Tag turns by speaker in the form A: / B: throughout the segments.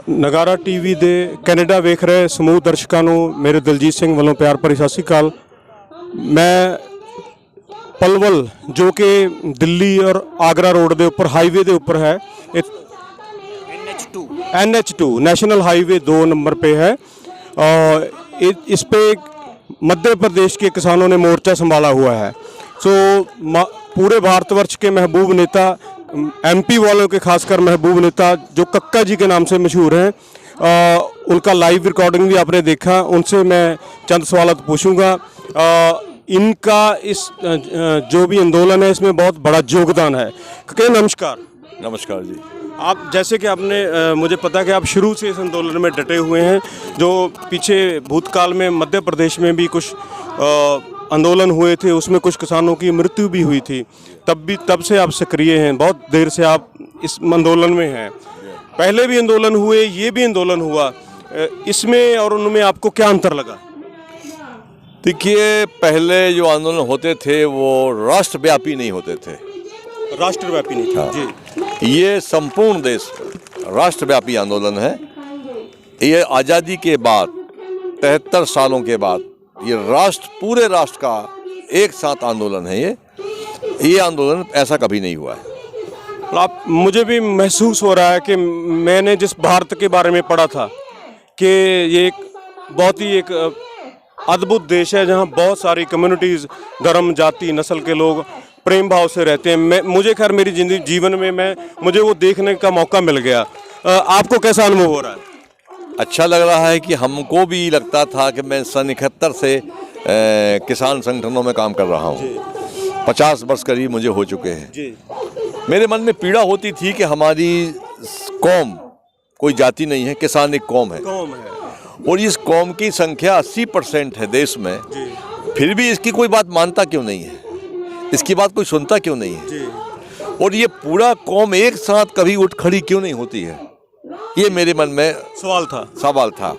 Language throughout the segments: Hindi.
A: ਨਗਾਰਾ ਟੀਵੀ ਦੇ ਕੈਨੇਡਾ ਵੇਖ ਰਹੇ ਸਮੂਹ ਦਰਸ਼ਕਾਂ ਨੂੰ ਮੇਰੇ ਦਿਲਜੀਤ ਸਿੰਘ ਵੱਲੋਂ ਪਿਆਰ ਭਰੀ ਸਤਿ ਸ਼੍ਰੀ ਅਕਾਲ। ਮੈਂ ਪਲਵਲ ਜੋ ਕਿ ਦਿੱਲੀ ਔਰ ਆਗਰਾ रोड ਦੇ ਉੱਪਰ हाईवे ਦੇ ऊपर है, NH2 नेशनल हाईवे 2 नंबर पे है। इस पे मध्य प्रदेश के किसानों ने मोर्चा संभाला हुआ है। सो पूरे भारतवर्ष के महबूब नेता, MP वालों के खासकर महबूब नेता जो कक्का जी के नाम से मशहूर हैं, उनका लाइव रिकॉर्डिंग भी आपने देखा। उनसे मैं चंद सवाल पूछूंगा। इनका इस जो भी आंदोलन है इसमें बहुत बड़ा योगदान है। कक्का नमस्कार।
B: नमस्कार जी।
A: आप जैसे कि आपने मुझे पता है कि आप शुरू से इस आंदोलन में डटे हुए हैं। जो पीछे भूतकाल में मध्य प्रदेश में भी कुछ आंदोलन हुए थे, उसमें कुछ किसानों की मृत्यु भी हुई थी, तब से आप सक्रिय हैं, बहुत देर से आप इस आंदोलन में हैं। पहले भी आंदोलन हुए, ये भी आंदोलन हुआ, इसमें और उनमें आपको क्या अंतर लगा?
B: देखिए, पहले जो आंदोलन होते थे वो राष्ट्रव्यापी नहीं होते थे।
A: राष्ट्रव्यापी नहीं थे।
B: हाँ।
A: जी,
B: ये संपूर्ण देश राष्ट्रव्यापी आंदोलन है। ये आज़ादी के बाद 73 सालों के बाद ये पूरे राष्ट्र का एक साथ आंदोलन है। ये आंदोलन ऐसा कभी नहीं हुआ है।
A: आप मुझे भी महसूस हो रहा है कि मैंने जिस भारत के बारे में पढ़ा था कि ये एक बहुत ही एक अद्भुत देश है जहाँ बहुत सारी कम्युनिटीज़, धर्म, जाति, नस्ल के लोग प्रेम भाव से रहते हैं। मुझे खैर मेरी जीवन में मुझे वो देखने का मौका मिल गया। आपको कैसा अनुभव हो रहा है?
B: अच्छा लग रहा है कि हमको भी लगता था कि मैं सन 71 से किसान संगठनों में काम कर रहा हूँ। 50 वर्ष करीब मुझे हो चुके हैं जी। मेरे मन में पीड़ा होती थी कि हमारी कौम कोई जाति नहीं है, किसान एक कौम है और इस कौम की संख्या 80% है देश में। फिर भी इसकी कोई बात मानता क्यों नहीं है, इसकी बात कोई सुनता क्यों नहीं है, और ये पूरा कौम एक साथ कभी उठ खड़ी क्यों नहीं होती है, ये मेरे मन में सवाल था।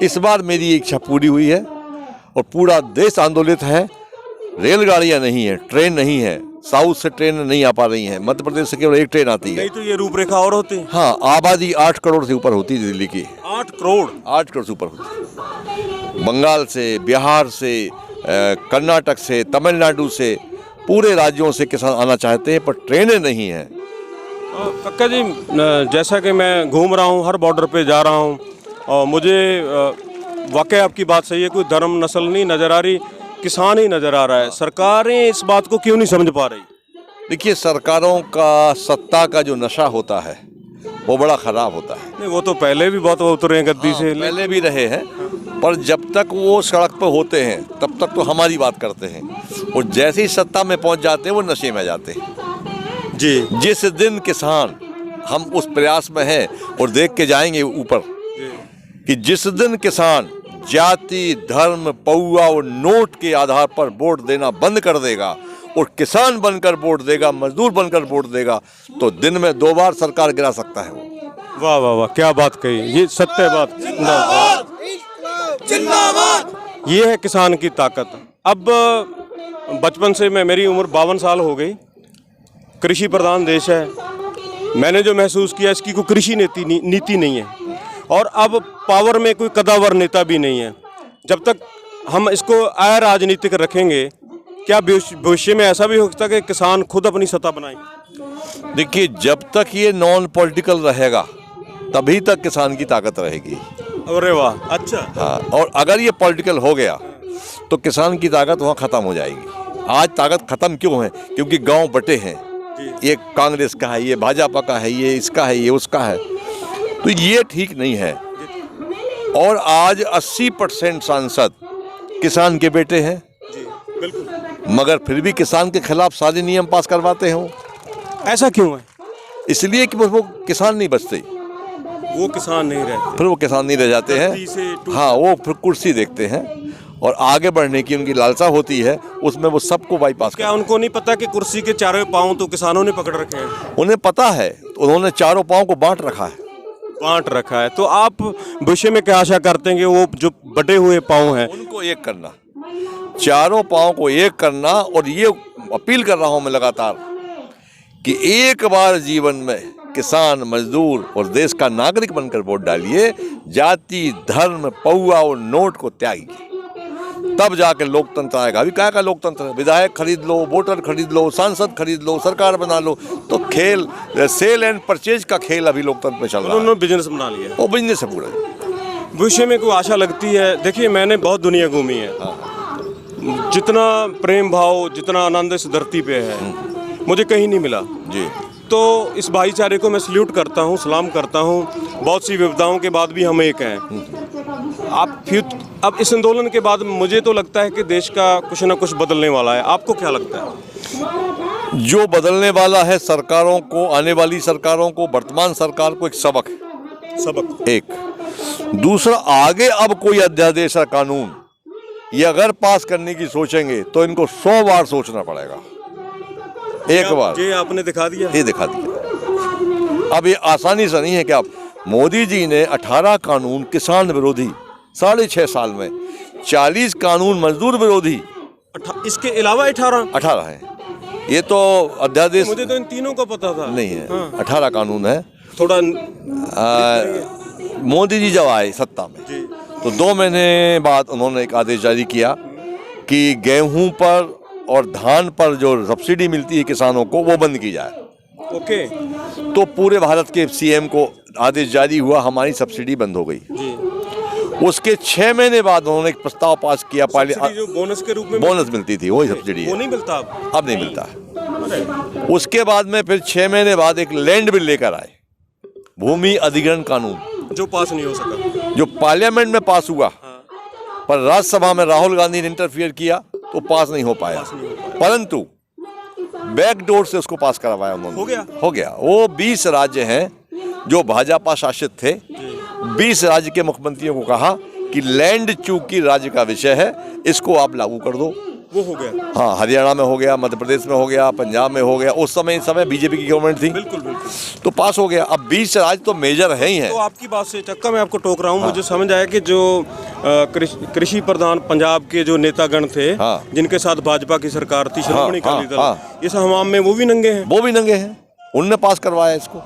B: इस बार मेरी इच्छा पूरी हुई है और पूरा देश आंदोलित है। रेलगाड़ियां नहीं है, ट्रेन नहीं है, साउथ से ट्रेन नहीं आ पा रही हैं, मध्य प्रदेश से केवल एक ट्रेन आती है।
A: नहीं तो ये रूपरेखा और होती है।
B: हाँ, आबादी 8 करोड़ से ऊपर होती है दिल्ली की।
A: 8 करोड़?
B: 8 करोड़ से ऊपर होती। बंगाल से, बिहार से, कर्नाटक से, तमिलनाडु से, पूरे राज्यों से किसान आना चाहते हैं पर ट्रेनें नहीं हैं।
A: कक्का जी, जैसा कि मैं घूम रहा हूँ, हर बॉर्डर पे जा रहा हूँ और मुझे वाकई आपकी बात सही है, कोई धर्म नस्ल नहीं नज़र आ रही, किसान ही नज़र आ रहा है। सरकारें इस बात को क्यों नहीं समझ पा रही?
B: देखिए, सरकारों का सत्ता का जो नशा होता है वो बड़ा ख़राब होता है।
A: नहीं, वो तो पहले भी बहुत उतरे हैं गद्दी से।
B: पहले भी रहे हैं, पर जब तक वो सड़क पर होते हैं तब तक तो हमारी बात करते हैं और जैसे ही सत्ता में पहुंच जाते हैं वो नशे में जाते हैं जी। जिस दिन किसान, हम उस प्रयास में हैं और देख के जाएंगे ऊपर कि जिस दिन किसान जाति, धर्म, पौआ और नोट के आधार पर वोट देना बंद कर देगा और किसान बनकर वोट देगा, मजदूर बनकर वोट देगा, तो दिन में 2 बार सरकार गिरा सकता है वो।
A: वाह वाह वाह, क्या बात कही, ये सत्य बात। ये है किसान की ताकत। अब बचपन से मेरी उम्र 52 साल हो गई, कृषि प्रधान देश है। मैंने जो महसूस किया इसकी कोई कृषि नीति नहीं है और अब पावर में कोई कदावर नेता भी नहीं है। जब तक हम इसको अराजनीतिक रखेंगे, क्या भविष्य में ऐसा भी हो सकता है कि किसान खुद अपनी सत्ता बनाए?
B: देखिए, जब तक ये नॉन पॉलिटिकल रहेगा तभी तक किसान की ताकत रहेगी।
A: अरे वाह, अच्छा।
B: हाँ, और अगर ये पॉलिटिकल हो गया तो किसान की ताकत वहाँ ख़त्म हो जाएगी। आज ताकत ख़त्म क्यों है? क्योंकि गांव बटे हैं, ये कांग्रेस का है, ये भाजपा का है, ये इसका है, ये उसका है, तो ये ठीक नहीं है। और आज 80% सांसद किसान के बेटे हैं, मगर फिर भी किसान के खिलाफ सारे नियम पास करवाते हैं।
A: ऐसा क्यों है?
B: इसलिए कि वो किसान नहीं बचते,
A: वो किसान नहीं रहते,
B: फिर वो किसान नहीं रह जाते हैं। हाँ, वो फिर कुर्सी देखते हैं और आगे बढ़ने की उनकी लालसा होती है, उसमें वो सबको बाईपास।
A: क्या उनको नहीं पता कि कुर्सी के चारों पांव तो किसानों ने पकड़ रखे हैं?
B: उन्हें पता है, उन्होंने चारों पांव को बांट रखा है।
A: तो आप भविष्य में क्या आशा करते हैं कि वो जो बटे हुए पांव हैं
B: उनको एक करना, चारों पांव को एक करना। और ये अपील कर रहा हूं मैं लगातार कि एक बार जीवन में किसान, मजदूर और देश का नागरिक बनकर वोट डालिए। जाति, धर्म, पौआ और नोट को त्यागिए, तब जाके लोकतंत्र आएगा। अभी क्या का लोकतंत्र है? विधायक खरीद लो, वोटर खरीद लो, सांसद खरीद लो, सरकार बना लो। तो खेल सेल एंड परचेज का खेल अभी लोकतंत्र में चल रहा है।
A: उन्होंने बिजनेस बना लिया।
B: वो बिजनेस है पूरा।
A: भविष्य में कोई आशा लगती है? देखिए, मैंने बहुत दुनिया घूमी है। जितना प्रेम भाव, जितना आनंद इस धरती पे है, मुझे कहीं नहीं मिला
B: जी।
A: तो इस भाईचारे को मैं सल्यूट करता हूँ, सलाम करता हूँ। बहुत सी विविधताओं के बाद भी हम एक हैं। अब इस आंदोलन के बाद मुझे तो लगता है कि देश का कुछ ना कुछ बदलने वाला है। आपको क्या लगता है?
B: जो बदलने वाला है, सरकारों को, आने वाली सरकारों को, वर्तमान सरकार को एक सबक है।
A: सबक
B: एक दूसरा, आगे अब कोई अध्यादेश या कानून ये अगर पास करने की सोचेंगे तो इनको 100 बार सोचना पड़ेगा। एक बार
A: ये आपने दिखा दिया।
B: ये दिखा दिया। अब ये आसानी से नहीं है कि आप, मोदी जी ने 18 कानून किसान विरोधी 6.5 साल में, 40 कानून मजदूर विरोधी,
A: इसके अलावा 18
B: है। ये तो अध्यादेश,
A: मुझे तो इन तीनों का पता था।
B: नहीं है।
A: हाँ।
B: 18 कानून है।
A: थोड़ा
B: मोदी जी जब आए सत्ता में
A: जी।
B: तो 2 महीने बाद उन्होंने एक आदेश जारी किया कि गेहूं पर और धान पर जो सब्सिडी मिलती है किसानों को, वो बंद की जाए।
A: ओके।
B: तो पूरे भारत के सीएम को आदेश जारी हुआ, हमारी सब्सिडी बंद हो गई
A: जी।
B: उसके 6 महीने बाद उन्होंने एक प्रस्ताव पास किया।
A: सब्सिडी जो बोनस के रूप में
B: बोनस मिलती थी, वही सब्सिडी
A: वो
B: है।
A: नहीं मिलता
B: अब नहीं मिलता है। उसके बाद में फिर 6 महीने बाद एक लैंड बिल लेकर आए, भूमि अधिग्रहण कानून,
A: जो पास नहीं हो सका।
B: जो पार्लियामेंट में पास हुआ, पर राज्यसभा में राहुल गांधी ने इंटरफियर किया तो पास नहीं हो पाया। परंतु बैकडोर से उसको पास करवाया उन्होंने। हो गया। वो 20 राज्य हैं जो भाजपा शासित थे। 20 राज्य के मुख्यमंत्रियों को कहा कि लैंड चूंकि राज्य का विषय है, इसको आप लागू कर दो।
A: वो हो गया।
B: हाँ, हरियाणा में हो गया, मध्य प्रदेश में हो गया, पंजाब में हो गया। उस समय बीजेपी की गवर्नमेंट थी।
A: बिल्कुल बिल्कुल।
B: तो पास हो गया। अब 20 राज्य तो मेजर है ही है।
A: तो आपकी बात से चक्का मैं आपको टोक रहा हूँ। मुझे समझ आया कि जो कृषि प्रधान पंजाब के जो नेतागण थे, जिनके साथ भाजपा की सरकार थी, श्रोमणी अकाली दल, इस हमाम में वो भी नंगे हैं।
B: वो भी नंगे हैं। उनने पास करवाया इसको।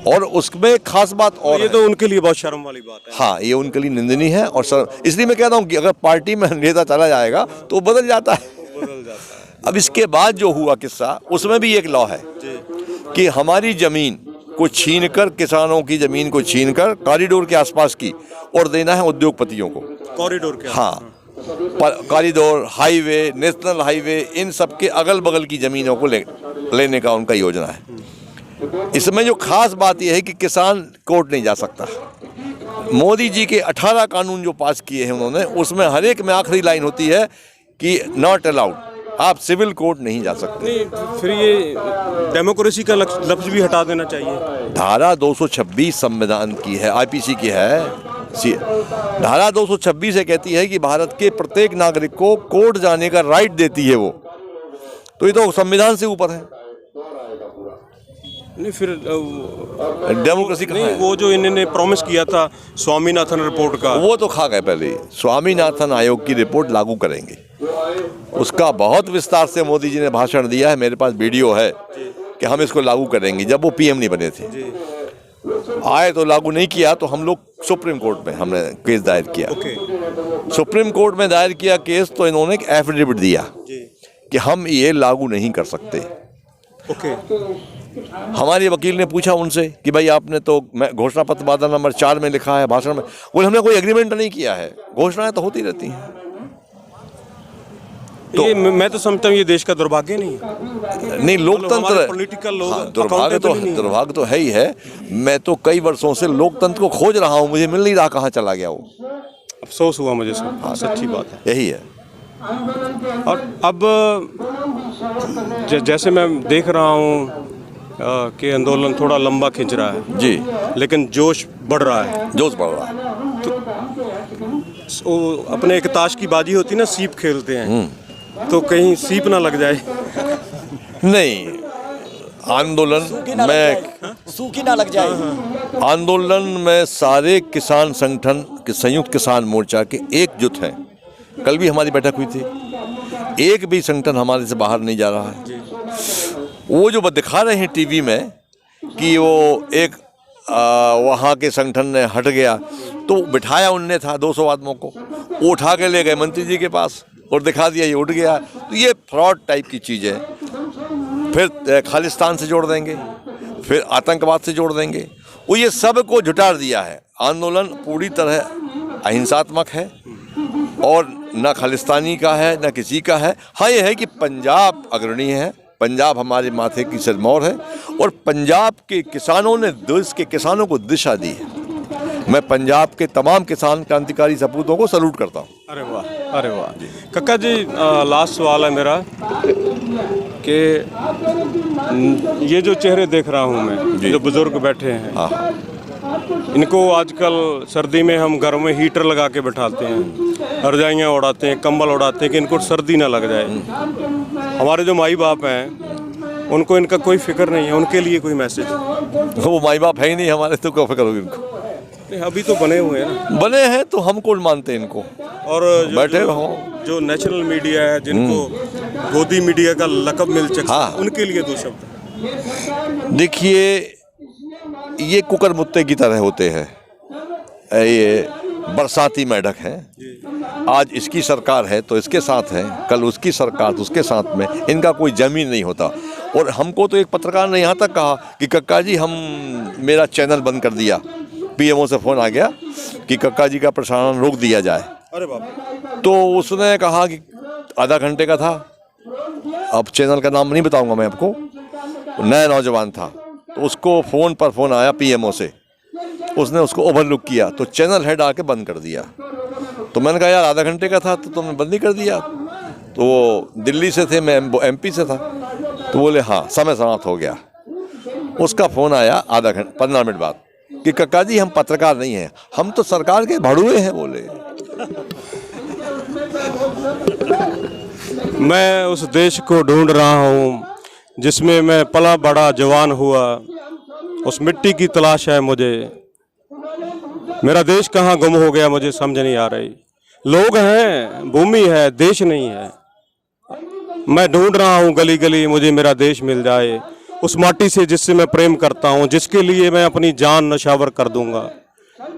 B: और उसमें खास बात और
A: ये तो उनके लिए बहुत शर्म वाली बात है।
B: हाँ, ये उनके लिए निंदनीय है। और इसलिए मैं कहता हूँ कि अगर पार्टी में नेता चला जाएगा तो बदल जाता है। अब इसके बाद जो हुआ किस्सा, उसमें भी एक लॉ है कि हमारी जमीन को छीनकर, किसानों की जमीन को छीनकर कॉरिडोर के आसपास की और देना है उद्योगपतियों को।
A: कॉरिडोर के?
B: हाँ, कॉरिडोर, हाईवे, नेशनल हाईवे, इन सब के अगल बगल की जमीनों को लेने का उनका योजना है। इसमें जो खास बात यह है कि किसान कोर्ट नहीं जा सकता। मोदी जी के 18 कानून जो पास किए हैं उन्होंने, उसमें हर एक में आखिरी लाइन होती है कि नॉट अलाउड, आप सिविल कोर्ट नहीं जा सकते।
A: नहीं, फिर ये डेमोक्रेसी का लफ्ज भी हटा देना चाहिए।
B: धारा 226 संविधान की है, आईपीसी की है। धारा 226 से कहती है कि भारत के प्रत्येक नागरिक को कोर्ट जाने का राइट देती है वो। तो ये तो संविधान से ऊपर है।
A: नहीं, फिर
B: डेमोक्रेसी कहाँ है?
A: वो जो इन्होंने प्रॉमिस किया था स्वामीनाथन रिपोर्ट का, वो
B: तो खा गए पहले। स्वामीनाथन आयोग की रिपोर्ट लागू करेंगे, उसका बहुत विस्तार से मोदी जी ने भाषण दिया है। मेरे पास वीडियो है कि हम इसको लागू करेंगे। जब वो पीएम नहीं बने थे, आए तो लागू नहीं किया, तो हम लोग सुप्रीम कोर्ट में हमने केस दायर किया। सुप्रीम कोर्ट में दायर किया केस, तो इन्होंने एक एफिडेविट दिया कि हम ये लागू नहीं कर सकते। हमारे वकील ने पूछा उनसे कि भाई आपने तो घोषणा पत्र वादा नंबर 4 में लिखा है भाषण में, बोले हमने कोई एग्रीमेंट नहीं किया है, घोषणाएं तो होती रहती हैं।
A: तो ये मैं तो समझता हूँ ये देश का दुर्भाग्य नहीं,
B: लोकतंत्र
A: पॉलिटिकल लोग।
B: हाँ, दुर्भाग्य तो है ही है। मैं तो कई वर्षों से लोकतंत्र को खोज रहा हूँ, मुझे मिल नहीं रहा, कहाँ चला गया वो।
A: अफसोस हुआ मुझे सर। हाँ, सच्ची बात है,
B: यही है।
A: और अब जैसे मैं देख रहा हूँ कि आंदोलन थोड़ा लंबा खिंच रहा है
B: जी,
A: लेकिन जोश बढ़ रहा है। तो अपने एक ताश की बाजी होती है ना, सीप खेलते हैं, तो कहीं सीप ना लग जाए।
B: नहीं, आंदोलन में
C: सूखी ना लग जाए।
B: आंदोलन में सारे किसान संगठन के, संयुक्त किसान मोर्चा के एकजुट हैं। कल भी हमारी बैठक हुई थी, एक भी संगठन हमारे से बाहर नहीं जा रहा है। वो जो दिखा रहे हैं टीवी में कि वो एक वहाँ के संगठन ने हट गया, तो बिठाया उनने था 200 आदमियों को, वो उठा के ले गए मंत्री जी के पास और दिखा दिया ये उठ गया। तो ये फ्रॉड टाइप की चीज़ है। फिर खालिस्तान से जोड़ देंगे, फिर आतंकवाद से जोड़ देंगे, वो ये सब को जुटार दिया है। आंदोलन पूरी तरह अहिंसात्मक है और ना खालिस्तानी का है ना किसी का है। हाँ, ये है कि पंजाब अग्रणी है, पंजाब हमारे माथे की सिरमौर है और पंजाब के किसानों ने देश के किसानों को दिशा दी है। मैं पंजाब के तमाम किसान क्रांतिकारी सपूतों को सैल्यूट करता हूँ।
A: अरे वाह, अरे वाह जी। कक्का जी, लास्ट सवाल है मेरा कि ये जो चेहरे देख रहा हूँ मैं, जो बुजुर्ग बैठे हैं,
B: हाँ,
A: इनको आजकल सर्दी में हम घर में हीटर लगा के बैठाते हैं, रजाइयाँ उड़ाते हैं, कंबल उड़ाते हैं कि इनको सर्दी ना लग जाए। हमारे जो माई बाप हैं उनको इनका कोई फिक्र नहीं है, उनके लिए कोई मैसेज?
B: वो माई बाप है ही नहीं हमारे, तो क्या फिक्र होगी इनको?
A: नहीं, अभी तो बने हुए हैं ना।
B: बने हैं तो हम कौन मानते हैं इनको,
A: और
B: बैठे हो।
A: जो नेशनल मीडिया है, जिनको गोदी मीडिया का लक़ब मिल चुका,
B: हाँ।
A: उनके लिए 2 शब्द।
B: देखिए, ये कुकर मुत्ते की तरह होते हैं, ये बरसाती मेढक हैं। आज इसकी सरकार है तो इसके साथ है, कल उसकी सरकार तो उसके साथ में, इनका कोई जमीन नहीं होता। और हमको तो एक पत्रकार ने यहाँ तक कहा कि कक्का जी मेरा चैनल बंद कर दिया, पीएमओ से फ़ोन आ गया कि कक्का जी का प्रसारण रोक दिया जाए।
A: अरे बाप।
B: तो उसने कहा कि आधा घंटे का था, अब चैनल का नाम नहीं बताऊंगा मैं आपको, नया नौजवान था, तो उसको फ़ोन पर फ़ोन आया पीएमओ से, उसने उसको ओवरलुक किया तो चैनल हेड आके बंद कर दिया। तो मैंने कहा यार आधा घंटे का था तो तुमने बंद नहीं कर दिया? तो वो दिल्ली से थे, मैं एमपी से था, तो बोले हाँ समय समाप्त हो गया। उसका फ़ोन आया आधा घंटे 15 मिनट बाद कि कक्का जी हम पत्रकार नहीं हैं, हम तो सरकार के भड़ुए हैं। बोले
A: मैं उस देश को ढूंढ रहा हूँ जिसमें मैं पला बड़ा जवान हुआ, उस मिट्टी की तलाश है मुझे। मेरा देश कहाँ गुम हो गया मुझे समझ नहीं आ रही। लोग हैं, भूमि है, देश नहीं है। मैं ढूंढ रहा हूँ गली गली, मुझे मेरा देश मिल जाए, उस माटी से जिससे मैं प्रेम करता हूँ, जिसके लिए मैं अपनी जान नशावर कर दूंगा।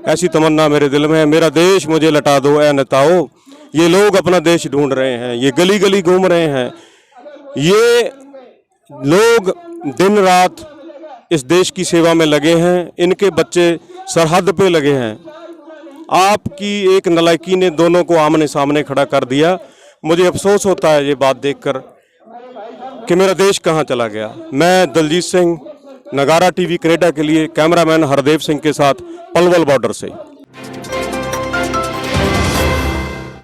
A: ऐसी तमन्ना मेरे दिल में है, मेरा देश मुझे लौटा दो ऐ नेताओं। ये लोग अपना देश ढूंढ रहे हैं, ये गली गली घूम रहे हैं, ये लोग दिन रात इस देश की सेवा में लगे हैं, इनके बच्चे सरहद पे लगे हैं। आपकी एक नालायकी ने दोनों को आमने सामने खड़ा कर दिया। मुझे अफसोस होता है ये बात देखकर कि मेरा देश कहाँ चला गया। मैं दलजीत सिंह, नगारा टीवी कनेडा के लिए, कैमरामैन हरदेव सिंह के साथ, पलवल बॉर्डर से।